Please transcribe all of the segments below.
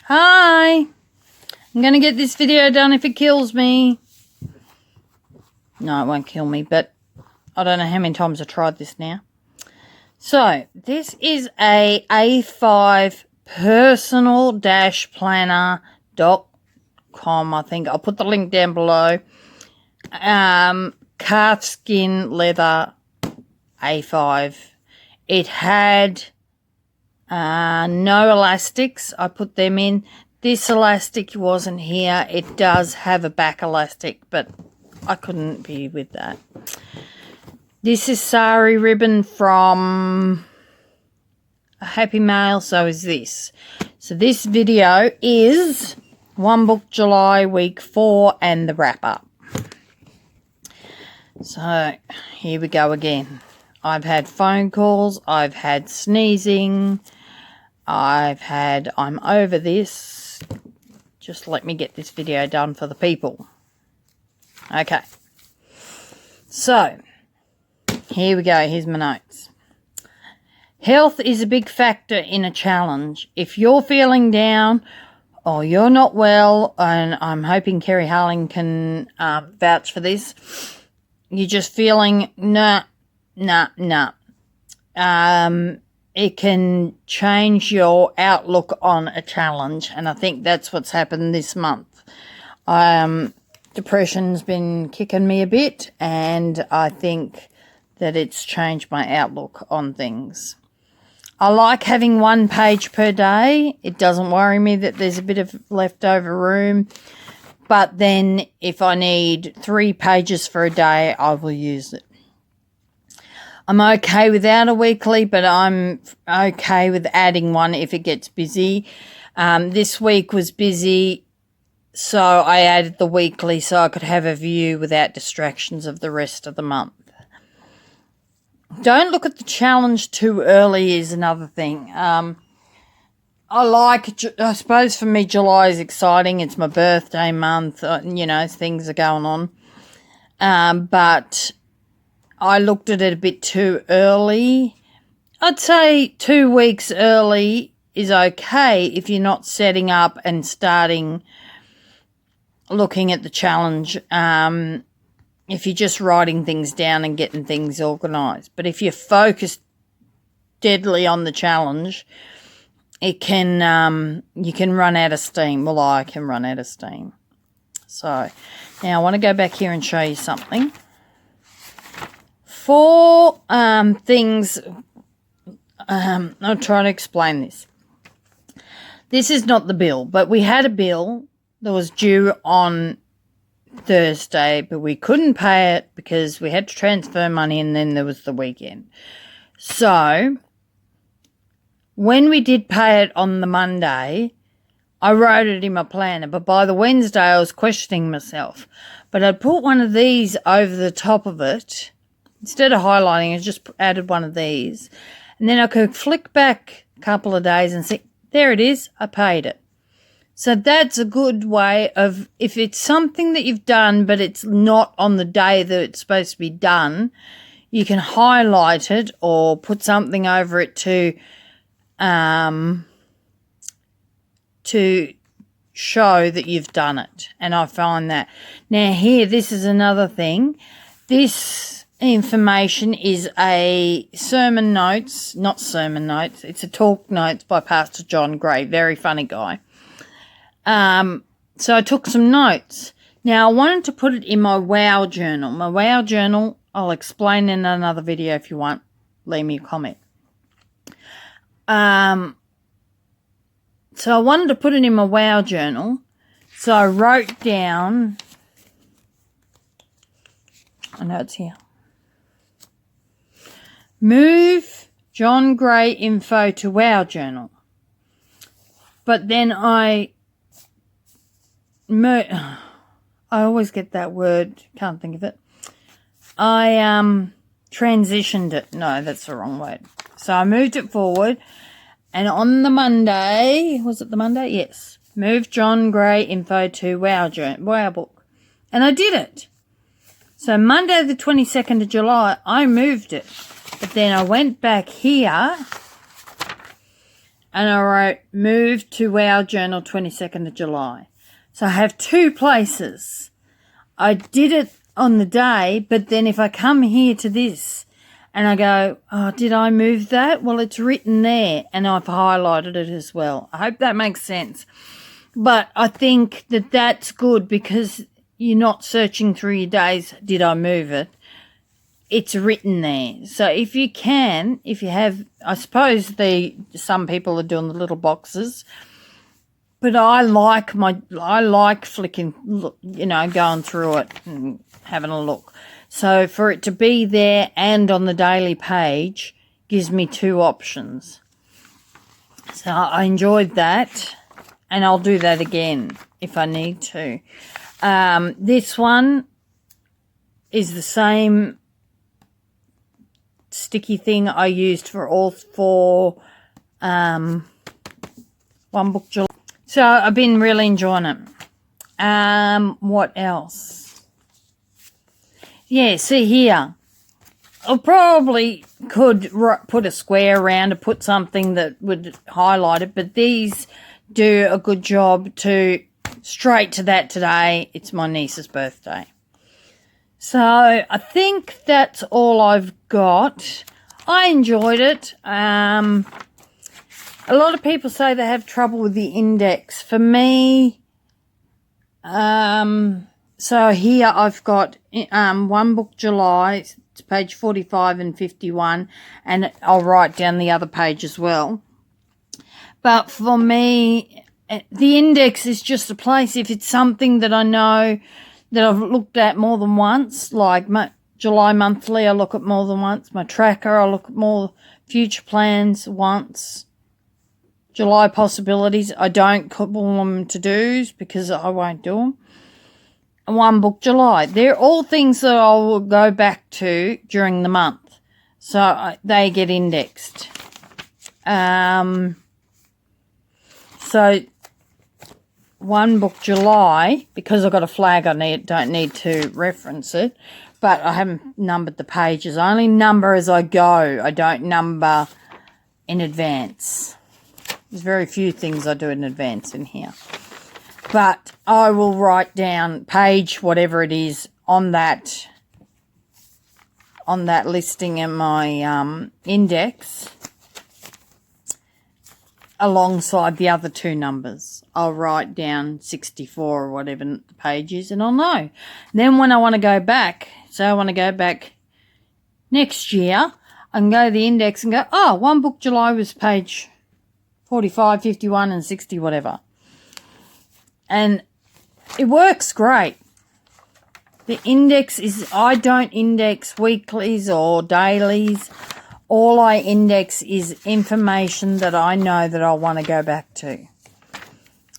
Hi. I'm going to get this video done if it kills me. No, it won't kill me, but I don't know how many times I've tried this now. So, this is a A5 personal-planner.com, I think. I'll put the link down below. Calfskin leather A5. It had no elastics. I put them in. This elastic wasn't here. It does have a back elastic, but I couldn't be with that. This is sari ribbon from a Happy Mail, so is this. So this video is One Book July week 4 and the wrap up. So here we go again. I've had phone calls, I've had sneezing, I'm over this. Just let me get this video done for the people. Okay. So, here we go. Here's my notes. Health is a big factor in a challenge. If you're feeling down or you're not well, and I'm hoping Kerry Harling can vouch for this, you're just feeling nah. It can change your outlook on a challenge, and I think that's what's happened this month. Depression's been kicking me a bit, and I think that it's changed my outlook on things. I like having 1 page per day. It doesn't worry me that there's a bit of leftover room, but then if I need 3 pages for a day, I will use it. I'm okay without a weekly, but I'm okay with adding one if it gets busy. This week was busy, so I added the weekly so I could have a view without distractions of the rest of the month. Don't look at the challenge too early is another thing. I suppose for me, July is exciting. It's my birthday month. Things are going on. But I looked at it a bit too early. I'd say 2 weeks early is okay if you're not setting up and starting looking at the challenge. If you're just writing things down and getting things organised. But if you're focused deadly on the challenge, it can you can run out of steam. Well, I can run out of steam. So now I want to go back here and show you something. 4 things. I'll try to explain this. This is not the bill, but we had a bill that was due on Thursday, but we couldn't pay it because we had to transfer money, and then there was the weekend. So when we did pay it on the Monday, I wrote it in my planner, but by the Wednesday I was questioning myself. But I'd put one of these over the top of it. Instead of highlighting, I just added one of these. And then I could flick back a couple of days and see, there it is, I paid it. So that's a good way of, if it's something that you've done but it's not on the day that it's supposed to be done, you can highlight it or put something over it to show that you've done it. And I find that. Now here, this is another thing. This information is a sermon notes, not sermon notes. It's a talk notes by Pastor John Gray. Very funny guy. So I took some notes. Now I wanted to put it in my WOW journal. My WOW journal, I'll explain in another video if you want. Leave me a comment. So I wanted to put it in my WOW journal. So I wrote down, I know it's here. Move John Gray info to WOW journal. But then I always get that word, can't think of it. I transitioned it. No, that's the wrong word. So I moved it forward, and on the Monday, was it the Monday? Yes. Move John Gray info to WOW book. And I did it. So Monday the 22nd of July, I moved it. But then I went back here and I wrote move to our journal 22nd of July. So I have 2 places. I did it on the day, but then if I come here to this and I go, oh, did I move that? Well, it's written there and I've highlighted it as well. I hope that makes sense. But I think that that's good because you're not searching through your days, did I move it? It's written there. So if you have, I suppose some people are doing the little boxes, but I like flicking, going through it and having a look. So for it to be there and on the daily page gives me 2 options. So I enjoyed that, and I'll do that again if I need to. This one is the same sticky thing I used for all 4 One Book July. So I've been really enjoying it. What else? Yeah, see here. I probably could put a square around to put something that would highlight it, but these do a good job to straight to that today. It's my niece's birthday. So I think that's all I've got. I enjoyed it. A lot of people say they have trouble with the index. For me, so here I've got One Book July, it's page 45 and 51, and I'll write down the other page as well. But for me, the index is just a place. If it's something that I know that I've looked at more than once, like my July monthly, I look at more than once. My tracker, I look at more future plans once. July possibilities, I don't call them to-dos because I won't do them. One Book July, they're all things that I will go back to during the month. So they get indexed. So One Book July, because I've got a flag, I don't need to reference it, but I haven't numbered the pages. I only number as I go. I don't number in advance. There's very few things I do in advance in here. But I will write down page, whatever it is, on that listing in my index alongside the other 2 numbers. I'll write down 64 or whatever the page is, and I'll know. Then when I want to go back, so I want to go back next year, I can go to the index and go, oh, One Book July was page 45, 51 and 60, whatever. And it works great. The index is, I don't index weeklies or dailies. All I index is information that I know that I want to go back to.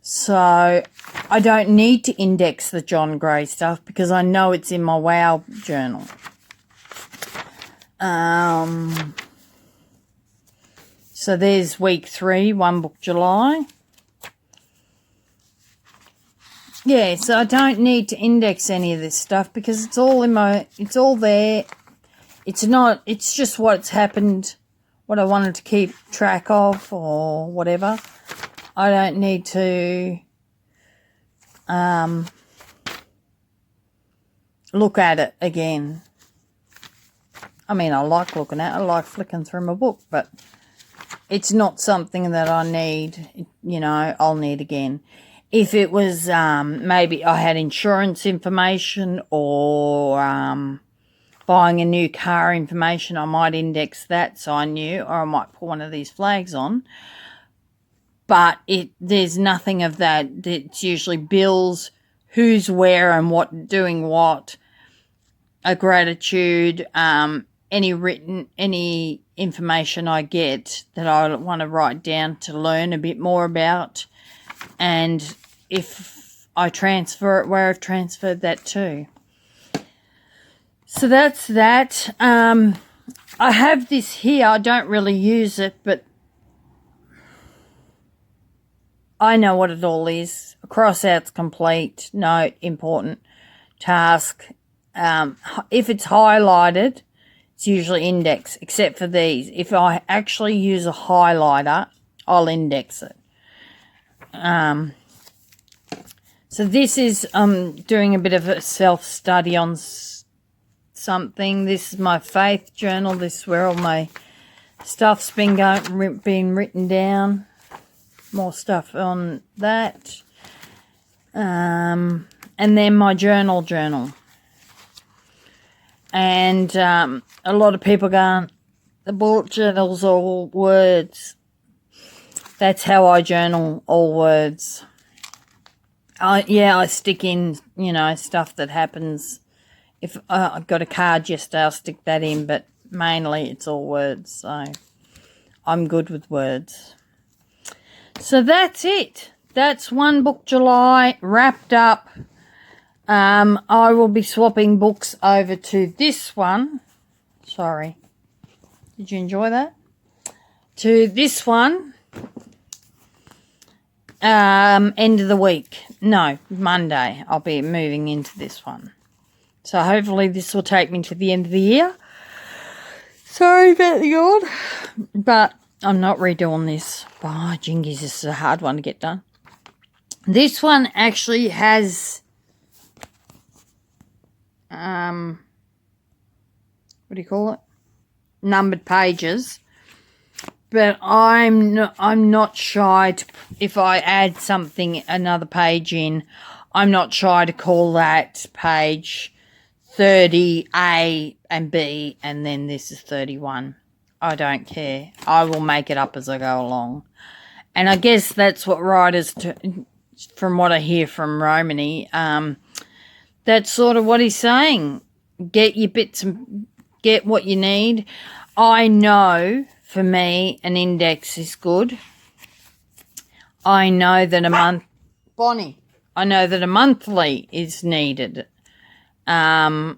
So I don't need to index the John Gray stuff because I know it's in my WOW journal. So there's week 3, One Book July. Yeah, so I don't need to index any of this stuff because it's all it's all there. It's just what's happened, what I wanted to keep track of or whatever. I don't need to look at it again. I mean, I like looking at it. I like flicking through my book, but it's not something that I need, I'll need again. If it was maybe I had insurance information or buying a new car information, I might index that so I knew, or I might put one of these flags on. But there's nothing of that. It's usually bills, who's where and what doing what, a gratitude, any information I get that I want to write down to learn a bit more about. And if I transfer it, where I've transferred that to. So that's that. I have this here. I don't really use it, but I know what it all is. Cross-outs complete, note, important, task. If it's highlighted, it's usually indexed, except for these. If I actually use a highlighter, I'll index it. So this is doing a bit of a self-study on something. This is my faith journal. This is where all my stuff's been written down. More stuff on that. And then my journal. And a lot of people going, the bullet journal's all words. That's how I journal, all words. I stick in, stuff that happens. If I've got a card yesterday, I'll stick that in, but mainly it's all words, so I'm good with words. So that's it. That's one book July wrapped up. I will be swapping books over to this one. Sorry. Did you enjoy that? To this one. End of the week. No, Monday. I'll be moving into this one. So hopefully this will take me to the end of the year. Sorry about the yawn. But I'm not redoing this. Oh, jingies, this is a hard one to get done. This one actually has... what do you call it? Numbered pages. But I'm not shy to, if I add something, another page in, I'm not shy to call that page 30 A and B, and then this is 31. I don't care. I will make it up as I go along. And I guess that's what writers, from what I hear from Romany, that's sort of what he's saying. Get your bits and get what you need. I know... For me, an index is good. I know that I know that a monthly is needed. I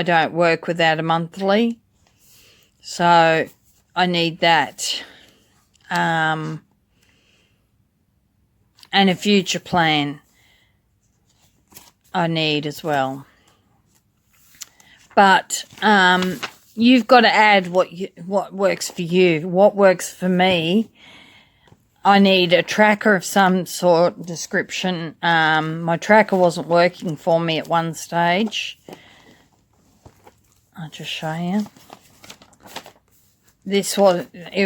don't work without a monthly. So, I need that. And a future plan I need as well. But, you've got to add what works for you. What works for me, I need a tracker of some sort, description. My tracker wasn't working for me at one stage. I'll just show you.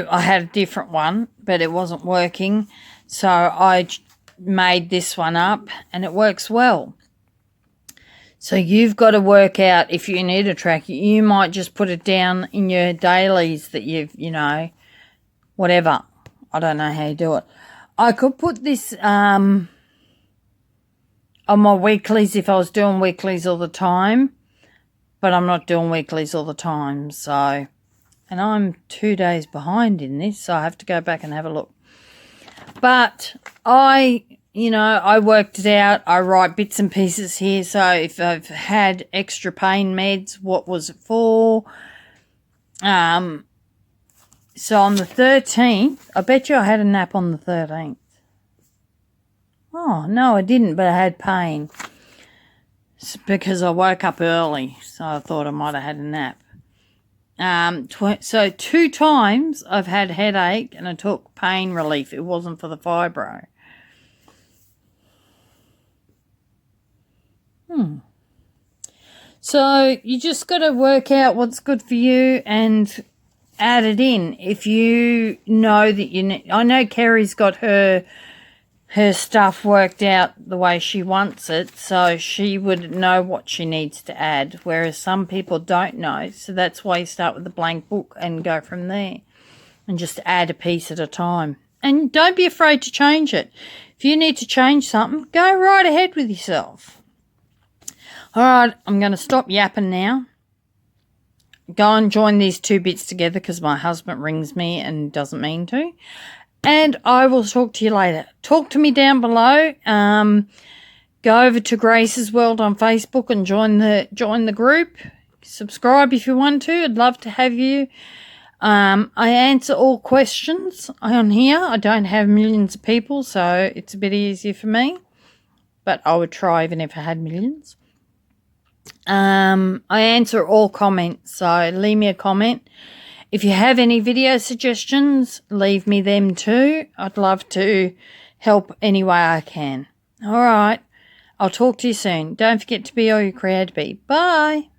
I had a different one, but it wasn't working. So I made this one up, and it works well. So you've got to work out, if you need a tracker, you might just put it down in your dailies that whatever. I don't know how you do it. I could put this on my weeklies if I was doing weeklies all the time, but I'm not doing weeklies all the time. So, and I'm 2 days behind in this, so I have to go back and have a look. But I worked it out. I write bits and pieces here. So if I've had extra pain meds, what was it for? So on the 13th, I bet you I had a nap on the 13th. Oh, no, I didn't, but I had pain. It's because I woke up early, so I thought I might have had a nap. So 2 times I've had headache and I took pain relief. It wasn't for the fibro. So you just got to work out what's good for you and add it in. If you know that you need, I know Kerry's got her stuff worked out the way she wants it, so she would know what she needs to add, whereas some people don't know. So that's why you start with the blank book and go from there and just add a piece at a time. And don't be afraid to change it. If you need to change something, go right ahead with yourself. All right, I'm going to stop yapping now. Go and join these 2 bits together because my husband rings me and doesn't mean to. And I will talk to you later. Talk to me down below. Go over to Grace's World on Facebook and join the group. Subscribe if you want to. I'd love to have you. I answer all questions on here. I don't have millions of people, so it's a bit easier for me. But I would try even if I had millions. I answer all comments, so leave me a comment. If you have any video suggestions, leave me them too. I'd love to help any way I can. All right. I'll talk to you soon. Don't forget to be all you create to be. Bye.